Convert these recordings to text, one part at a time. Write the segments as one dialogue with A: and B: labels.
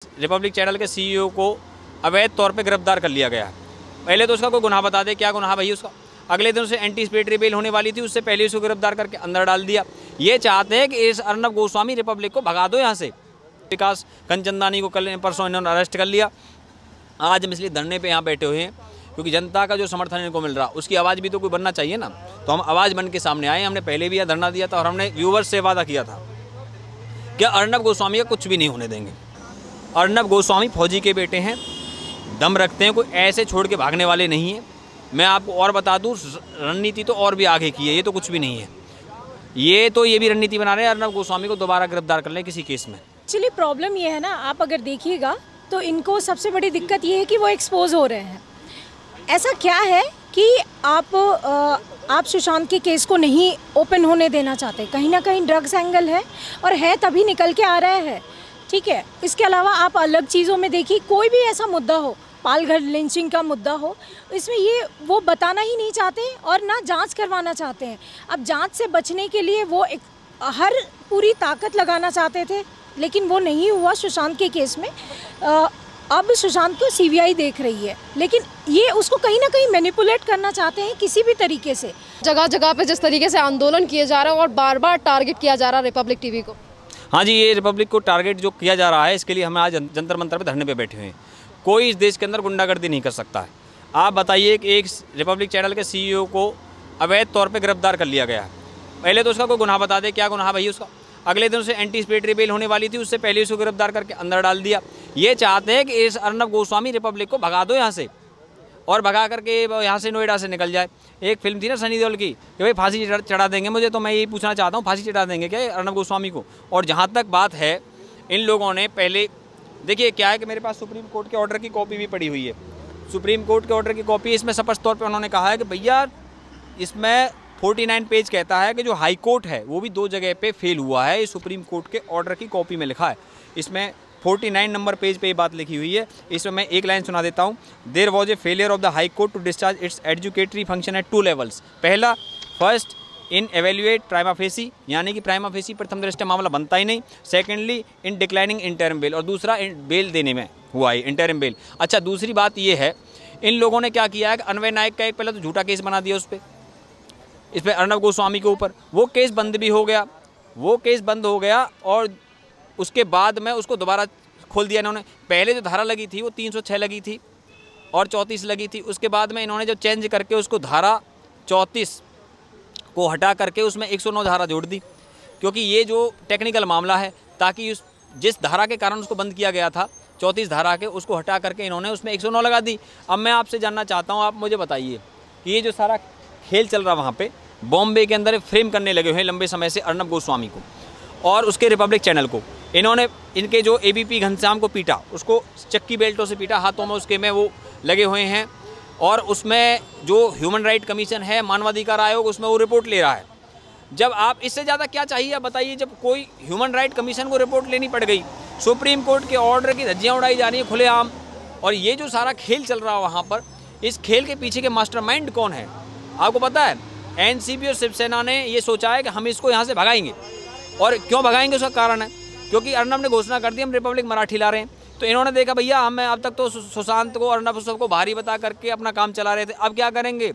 A: Republic channel के CEO को अवैध तौर पे गिरफ्तार कर लिया गया है। पहले तो उसका कोई गुनाह बता दे, क्या गुनाह भाई उसका। अगले दिन उसे एंटीसिपेटरी बेल होने वाली थी, उससे पहले उसको गिरफ्तार करके अंदर डाल दिया। ये चाहते हैं कि इस अर्नब गोस्वामी रिपब्लिक को भगा दो यहाँ से। विकास कंचनदानी को कल परसों इन्होंने अरेस्ट कर लिया। आज हम इसलिए धरने पे यहाँ बैठे हुए हैं क्योंकि जनता का जो समर्थन इनको मिल रहा, उसकी आवाज़ भी तो कोई बनना चाहिए ना। तो हम आवाज़ बन के सामने आए। हमने पहले भी यहाँ धरना दिया था और हमने व्यूवर्स से वादा किया था कि अर्नब गोस्वामी का कुछ भी नहीं होने देंगे। अर्नब गोस्वामी फौजी के बेटे हैं, दम रखते हैं, कोई ऐसे छोड़ के भागने वाले नहीं हैं। मैं आपको और बता दूं, रणनीति तो और भी आगे की है, ये तो कुछ भी नहीं है। ये भी रणनीति बना रहे हैं अर्नब गोस्वामी को दोबारा गिरफ्तार कर लें किसी केस में।
B: एक्चुअली प्रॉब्लम ये है ना, आप अगर देखिएगा तो इनको सबसे बड़ी दिक्कत ये है कि वो एक्सपोज हो रहे हैं। ऐसा क्या है कि आप सुशांत के केस को नहीं ओपन होने देना चाहते। कहीं ना कहीं ड्रग्स एंगल है और है तभी निकल के आ रहा है, ठीक है। इसके अलावा आप अलग चीज़ों में देखिए, कोई भी ऐसा मुद्दा हो, पालघर लिंचिंग का मुद्दा हो, इसमें ये वो बताना ही नहीं चाहते और ना जांच करवाना चाहते हैं। अब जांच से बचने के लिए वो हर पूरी ताकत लगाना चाहते थे, लेकिन वो नहीं हुआ सुशांत के केस में। अब सुशांत को सीबीआई देख रही है, लेकिन ये उसको कहीं ना कहीं मैनिपुलेट करना चाहते हैं किसी भी तरीके से।
C: जगह जगह पे जिस तरीके से आंदोलन किए जा रहे हैं और बार बार टारगेट किया जा रहा है रिपब्लिक टीवी को।
A: हाँ जी, ये रिपब्लिक को टारगेट जो किया जा रहा है, इसके लिए हम आज जंतर मंतर पे धरने पे बैठे हुए हैं। कोई इस देश के अंदर गुंडागर्दी नहीं कर सकता है। आप बताइए कि एक रिपब्लिक चैनल के सीईओ को अवैध तौर पे गिरफ्तार कर लिया गया है। पहले तो उसका कोई गुनाह बता दे, क्या गुनाह भाई उसका। अगले दिन उसे एंटीसिपेटरी बेल होने वाली थी, उससे पहले उसको गिरफ्तार करके अंदर डाल दिया। ये चाहते हैं कि इस अर्नब गोस्वामी रिपब्लिक को भगा दो यहाँ से और भगा करके यहाँ से नोएडा से निकल जाए। एक फिल्म थी ना सनी देओल की कि भाई फांसी चढ़ा देंगे मुझे, तो मैं यही पूछना चाहता हूँ, फांसी चढ़ा देंगे क्या अर्नब गोस्वामी को। और जहाँ तक बात है, इन लोगों ने पहले देखिए क्या है कि मेरे पास सुप्रीम कोर्ट के ऑर्डर की कॉपी भी पड़ी हुई है। सुप्रीम कोर्ट के ऑर्डर की कॉपी, इसमें स्पष्ट तौर पर उन्होंने कहा है कि भैया इसमें 49 पेज कहता है कि जो हाई कोर्ट है वो भी 2 जगह पे फेल हुआ है। इस सुप्रीम कोर्ट के ऑर्डर की कॉपी में लिखा है, इसमें 49 नंबर पेज पे ये बात लिखी हुई है। इसमें मैं एक लाइन सुना देता हूँ। There was a failure of the high court to discharge its educatory function at 2 levels. पहला, first in evaluate prima facie, यानी कि प्राइमा फेसी प्रथम दृष्टया मामला बनता ही नहीं। सेकेंडली इन डिक्लाइनिंग इंटरिम बेल, और दूसरा बेल देने में हुआ है, इंटरिम बेल। अच्छा, दूसरी बात ये है, इन लोगों ने क्या किया है कि अन्वय नायक का एक पहले तो झूठा केस बना दिया इस पर अर्नब गोस्वामी के ऊपर। वो केस बंद भी हो गया, और उसके बाद में उसको दोबारा खोल दिया इन्होंने। पहले जो धारा लगी थी वो 306 लगी थी और 34 लगी थी। उसके बाद में इन्होंने जो चेंज करके उसको धारा 34 को हटा करके उसमें 109 धारा जोड़ दी, क्योंकि ये जो टेक्निकल मामला है, ताकि जिस धारा के कारण उसको बंद किया गया था 34 धारा के, उसको हटा करके इन्होंने उसमें 109 लगा दी। अब मैं आपसे जानना चाहता हूँ, आप मुझे बताइए कि ये जो सारा खेल चल रहा वहाँ पे बॉम्बे के अंदर फ्रेम करने लगे हुए हैं लंबे समय से अर्नब गोस्वामी को और उसके रिपब्लिक चैनल को। इन्होंने इनके जो एबीपी घनश्याम को पीटा, उसको चक्की बेल्टों से पीटा, हाथों में उसके में वो लगे हुए हैं, और उसमें जो ह्यूमन राइट कमीशन है, मानवाधिकार आयोग, उसमें वो रिपोर्ट ले रहा है। जब आप इससे ज़्यादा क्या चाहिए आप बताइए। जब कोई ह्यूमन राइट कमीशन को रिपोर्ट लेनी पड़ गई, सुप्रीम कोर्ट के ऑर्डर की धज्जियाँ उड़ाई जा रही है खुलेआम, और ये जो सारा खेल चल रहा है वहाँ पर, इस खेल के पीछे के मास्टरमाइंड कौन है आपको पता है? एनसीपी और शिवसेना ने ये सोचा है कि हम इसको यहाँ से भगाएंगे। और क्यों भगाएंगे उसका कारण है, क्योंकि अर्नब ने घोषणा कर दी हम रिपब्लिक मराठी ला रहे हैं। तो इन्होंने देखा भैया हम अब तक तो सुशांत को, अर्नब को भारी बता करके अपना काम चला रहे थे, अब क्या करेंगे,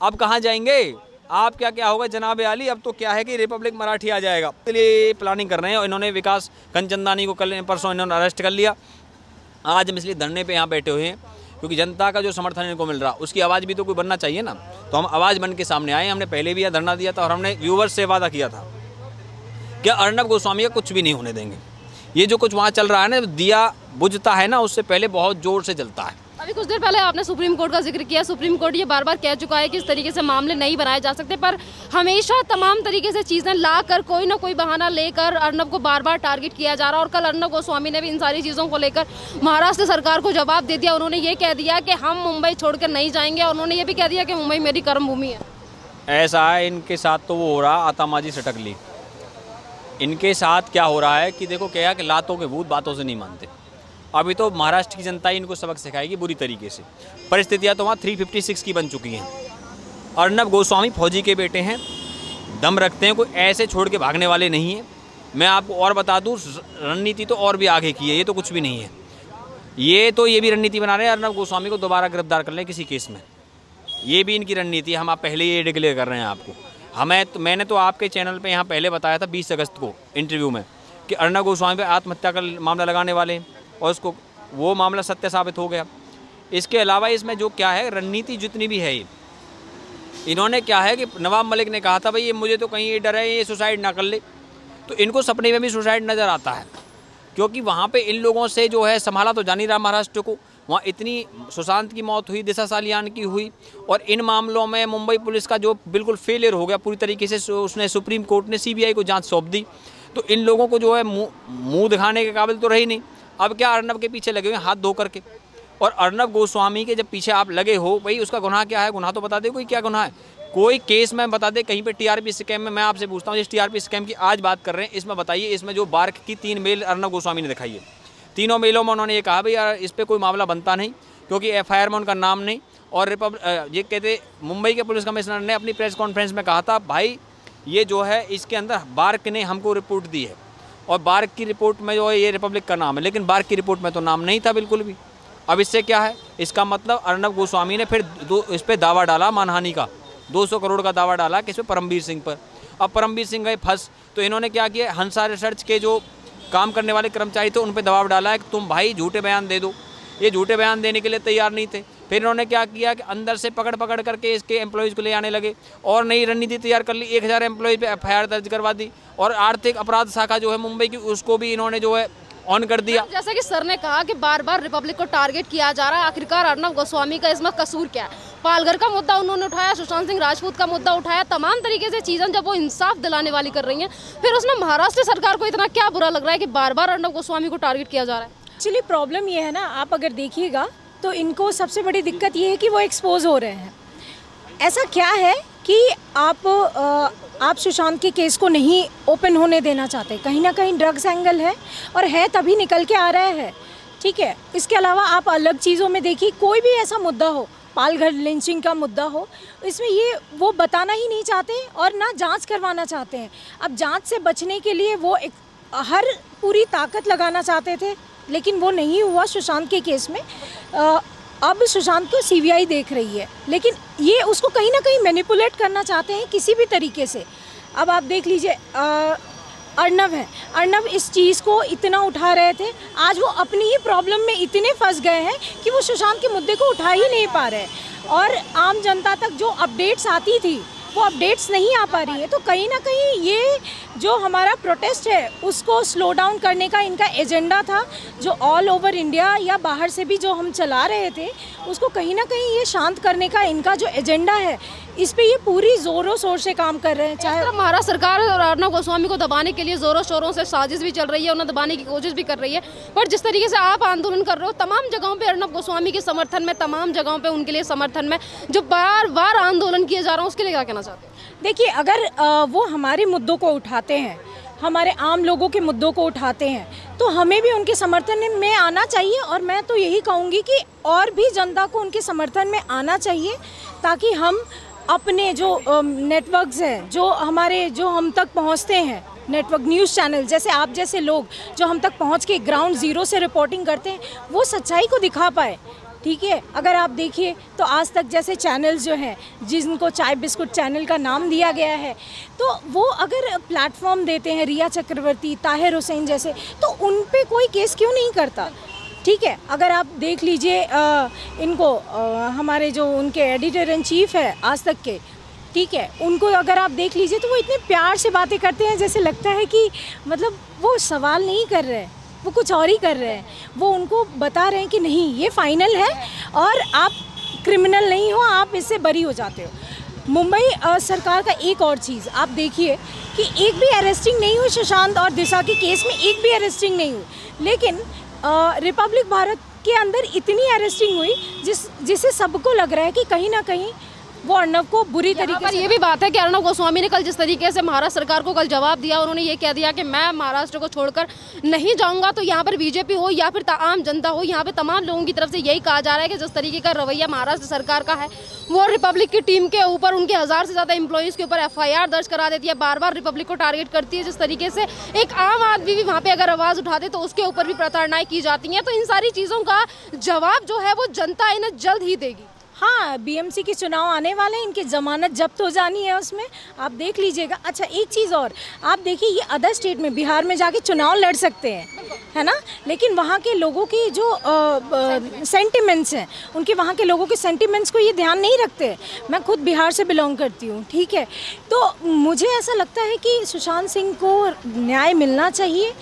A: अब कहाँ जाएंगे, आप क्या होगा जनाब आली। अब तो क्या है कि रिपब्लिक मराठी आ जाएगा, इसलिए प्लानिंग कर रहे हैं। और इन्होंने विकास कंचनदानी को कल परसों इन्होंने अरेस्ट कर लिया। आज हम इसलिए धरने पर यहाँ बैठे हुए हैं क्योंकि जनता का जो समर्थन इनको मिल रहा, उसकी आवाज़ भी तो कोई बनना चाहिए ना। तो हम आवाज़ बन के सामने आए। हमने पहले भी यहाँ धरना दिया था और हमने व्यूवर्स से वादा किया था कि अर्नब गोस्वामी का कुछ भी नहीं होने देंगे। ये जो कुछ वहाँ चल रहा है ना, दिया बुझता है ना, उससे पहले बहुत ज़ोर से जलता है।
C: अभी कुछ देर पहले आपने सुप्रीम कोर्ट का जिक्र किया। सुप्रीम कोर्ट ये बार बार कह चुका है कि इस तरीके से मामले नहीं बनाए जा सकते, पर हमेशा तमाम तरीके से चीज़ें लाकर कोई ना कोई बहाना लेकर अर्नब को बार बार टारगेट किया जा रहा है। और कल अर्नब गोस्वामी ने भी इन सारी चीज़ों को लेकर महाराष्ट्र सरकार को जवाब दे दिया। उन्होंने ये कह दिया कि हम मुंबई छोड़कर नहीं जाएंगे, और उन्होंने ये भी कह दिया कि मुंबई मेरी कर्मभूमि है।
A: ऐसा है इनके साथ, तो वो हो रहा आतामाजी सटकली। इनके साथ क्या हो रहा है कि देखो क्या है कि लातों के भूत बातों से नहीं मानते। अभी तो महाराष्ट्र की जनता ही इनको सबक सिखाएगी बुरी तरीके से। परिस्थितियाँ तो वहाँ 356 की बन चुकी हैं। अर्नब गोस्वामी फौजी के बेटे हैं, दम रखते हैं, कोई ऐसे छोड़ के भागने वाले नहीं हैं। मैं आपको और बता दूं, रणनीति तो और भी आगे की है, ये तो कुछ भी नहीं है। ये तो ये भी रणनीति बना रहे हैं अर्नब गोस्वामी को दोबारा गिरफ्तार कर लें किसी केस में, ये भी इनकी रणनीति है। हम आप पहले ये डिक्लेयर कर रहे हैं आपको। मैंने तो आपके चैनल पे यहाँ पहले बताया था 20 अगस्त को इंटरव्यू में कि अर्नब गोस्वामी पे आत्महत्या का मामला लगाने वाले हैं और उसको वो मामला सत्य साबित हो गया। इसके अलावा इसमें जो क्या है रणनीति जितनी भी है, ये इन्होंने क्या है कि नवाब मलिक ने कहा था भाई ये मुझे तो कहीं ये डर है ये सुसाइड ना कर ले, तो इनको सपने में भी सुसाइड नज़र आता है, क्योंकि वहाँ पे इन लोगों से जो है संभाला तो जानी रहा महाराष्ट्र को। वहाँ इतनी सुशांत की मौत हुई, दिशा सालियान की हुई, और इन मामलों में मुंबई पुलिस का जो बिल्कुल फेलियर हो गया पूरी तरीके से, उसने सुप्रीम कोर्ट ने CBI को जांच सौंप दी, तो इन लोगों को जो है मुँह दिखाने के काबिल तो रही नहीं। अब क्या अर्नब के पीछे लगे हुए हाथ धो करके, और अर्नब गोस्वामी के जब पीछे आप लगे हो भाई उसका गुनाह क्या है, गुनाह तो बता दे कोई क्या गुनाह है, कोई केस में बता दे कहीं पे TRP स्कैम में। मैं आपसे पूछता हूँ जिस TRP स्कैम की आज बात कर रहे हैं इसमें बताइए, इसमें जो बार्क की 3 मेल अर्नब गोस्वामी ने दिखाई है, तीनों मेलों में उन्होंने ये कहा भाई यार इस पर कोई मामला बनता नहीं क्योंकि FIR में उनका नाम नहीं। और ये कहते मुंबई के पुलिस कमिश्नर ने अपनी प्रेस कॉन्फ्रेंस में कहा था भाई ये जो है इसके अंदर बार्क ने हमको रिपोर्ट दी है, और बार्क की रिपोर्ट में जो है ये रिपब्लिक का नाम है, लेकिन बार्क की रिपोर्ट में तो नाम नहीं था बिल्कुल भी। अब इससे क्या है, इसका मतलब अर्नब गोस्वामी ने फिर इस पर दावा डाला मानहानि का, 200 करोड़ का दावा डाला किस पे, परमबीर सिंह पर। अब परमबीर सिंह गए फंस, तो इन्होंने क्या किया, हंसा रिसर्च के जो काम करने वाले कर्मचारी थे उन पे दबाव डाला है कि तुम भाई झूठे बयान दे दो। ये झूठे बयान देने के लिए तैयार नहीं थे। फिर इन्होंने क्या किया कि अंदर से पकड़ करके इसके एम्प्लॉयज़ को ले आने लगे और नई रणनीति तैयार कर ली, 1000 एम्प्लॉयज़ पे FIR दर्ज करवा दी, और आर्थिक अपराध शाखा जो है मुंबई की उसको भी इन्होंने जो है ऑन कर दिया।
C: जैसा कि सर ने कहा कि बार बार रिपब्लिक को टारगेट किया जा रहा है, आखिरकार अर्नब गोस्वामी का इसमें कसूर क्या है? पालघर का मुद्दा उन्होंने उठाया, सुशांत सिंह राजपूत का मुद्दा उठाया, तमाम तरीके से चीज़ें जब वो इंसाफ दिलाने वाली कर रही हैं, फिर उसमें महाराष्ट्र सरकार को इतना क्या बुरा लग रहा है कि बार बार अर्नब गोस्वामी को टारगेट किया जा रहा है?
B: एक्चुअली प्रॉब्लम ये है ना, आप अगर देखिएगा तो इनको सबसे बड़ी दिक्कत ये है कि वो एक्सपोज हो रहे हैं। ऐसा क्या है कि आप सुशांत के केस को नहीं ओपन होने देना चाहते, कहीं ना कहीं ड्रग्स एंगल है, और है तभी निकल के आ रहा है, ठीक है। इसके अलावा आप अलग चीज़ों में देखिए, कोई भी ऐसा मुद्दा हो, पालघर लिंचिंग का मुद्दा हो, इसमें ये वो बताना ही नहीं चाहते और ना जांच करवाना चाहते हैं। अब जांच से बचने के लिए वो हर पूरी ताकत लगाना चाहते थे, लेकिन वो नहीं हुआ सुशांत के केस में। अब सुशांत को CBI देख रही है, लेकिन ये उसको कहीं ना कहीं मैनिपुलेट करना चाहते हैं किसी भी तरीके से। अब आप देख लीजिए अर्नब है, अर्नब इस चीज़ को इतना उठा रहे थे, आज वो अपनी ही प्रॉब्लम में इतने फंस गए हैं कि वो सुशांत के मुद्दे को उठा ही नहीं पा रहे, और आम जनता तक जो अपडेट्स आती थी वो अपडेट्स नहीं आ पा रही है। तो कहीं ना कहीं ये जो हमारा प्रोटेस्ट है उसको स्लो डाउन करने का इनका एजेंडा था, जो ऑल ओवर इंडिया या बाहर से भी जो हम चला रहे थे उसको कहीं ना कहीं ये शांत करने का इनका जो एजेंडा है, इस पे ये पूरी ज़ोरों शोर से काम कर रहे हैं। चाहे
C: महाराष्ट्र सरकार और अर्नब गोस्वामी को दबाने के लिए ज़ोरों शोरों से साजिश भी चल रही है, उन्हें दबाने की कोशिश भी कर रही है, पर जिस तरीके से आप आंदोलन कर रहे हो तमाम जगहों पे अर्नब गोस्वामी के समर्थन में, तमाम जगहों पे उनके लिए समर्थन में जो बार बार आंदोलन किए जा रहा है, उसके लिए क्या कहना चाहते हैं?
B: देखिए, अगर वो हमारे मुद्दों को उठाते हैं, हमारे आम लोगों के मुद्दों को उठाते हैं, तो हमें भी उनके समर्थन में आना चाहिए। और मैं तो यही कहूँगी कि और भी जनता को उनके समर्थन में आना चाहिए, ताकि हम अपने जो नेटवर्क्स हैं, जो हम तक पहुँचते हैं, नेटवर्क न्यूज़ चैनल जैसे आप जैसे लोग जो हम तक पहुँच के ग्राउंड ज़ीरो से रिपोर्टिंग करते हैं, वो सच्चाई को दिखा पाए, ठीक है। अगर आप देखिए तो आज तक जैसे चैनल्स जो हैं, जिनको चाय बिस्कुट चैनल का नाम दिया गया है, तो वो अगर प्लेटफॉर्म देते हैं रिया चक्रवर्ती, ताहिर हुसैन जैसे, तो उन पे कोई केस क्यों नहीं करता, ठीक है। अगर आप देख लीजिए इनको हमारे जो उनके एडिटर इन चीफ है आज तक के, ठीक है, उनको अगर आप देख लीजिए तो वो इतने प्यार से बातें करते हैं, जैसे लगता है कि मतलब वो सवाल नहीं कर रहे हैं, वो कुछ और ही कर रहे हैं। वो उनको बता रहे हैं कि नहीं, ये फाइनल है और आप क्रिमिनल नहीं हो, आप इससे बरी हो जाते हो। मुंबई सरकार का एक और चीज़ आप देखिए कि एक भी अरेस्टिंग नहीं हुई सुशांत और दिशा के केस में, एक भी अरेस्टिंग नहीं हुई, लेकिन रिपब्लिक भारत के अंदर इतनी अरेस्टिंग हुई जिससे सबको लग रहा है कि कहीं ना कहीं वो अर्नब को बुरी तरीके से।
C: ये भी बात है कि अर्नब गोस्वामी ने कल जिस तरीके से महाराष्ट्र सरकार को कल जवाब दिया, उन्होंने ये कह दिया कि मैं महाराष्ट्र को छोड़कर नहीं जाऊंगा। तो यहाँ पर बीजेपी हो या फिर आम जनता हो, यहाँ पे तमाम लोगों की तरफ से यही कहा जा रहा है कि जिस तरीके का रवैया महाराष्ट्र सरकार का है, वो रिपब्लिक की टीम के ऊपर, उनके 1000 से ज़्यादा एम्प्लॉइज़ के ऊपर FIR दर्ज करा देती है, बार बार रिपब्लिक को टारगेट करती है। जिस तरीके से एक आम आदमी भी वहाँ पे अगर आवाज़ उठा दे तो उसके ऊपर भी प्रताड़नाएं की जाती हैं। तो इन सारी चीज़ों का जवाब जो है वो जनता इन्हें जल्द ही देगी।
B: हाँ, BMC के चुनाव आने वाले हैं, इनकी जमानत जब्त हो जानी है, उसमें आप देख लीजिएगा। अच्छा, एक चीज़ और आप देखिए, ये अदर स्टेट में, बिहार में जाके चुनाव लड़ सकते हैं, है ना, लेकिन वहाँ के लोगों की जो सेंटिमेंट्स हैं, उनके वहाँ के लोगों के सेंटिमेंट्स को ये ध्यान नहीं रखते। मैं खुद बिहार से बिलोंग करती हूँ, ठीक है, तो मुझे ऐसा लगता है कि सुशांत सिंह को न्याय मिलना चाहिए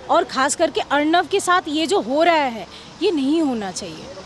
B: और ख़ास करके अर्नब के साथ ये जो हो रहा है ये नहीं होना चाहिए।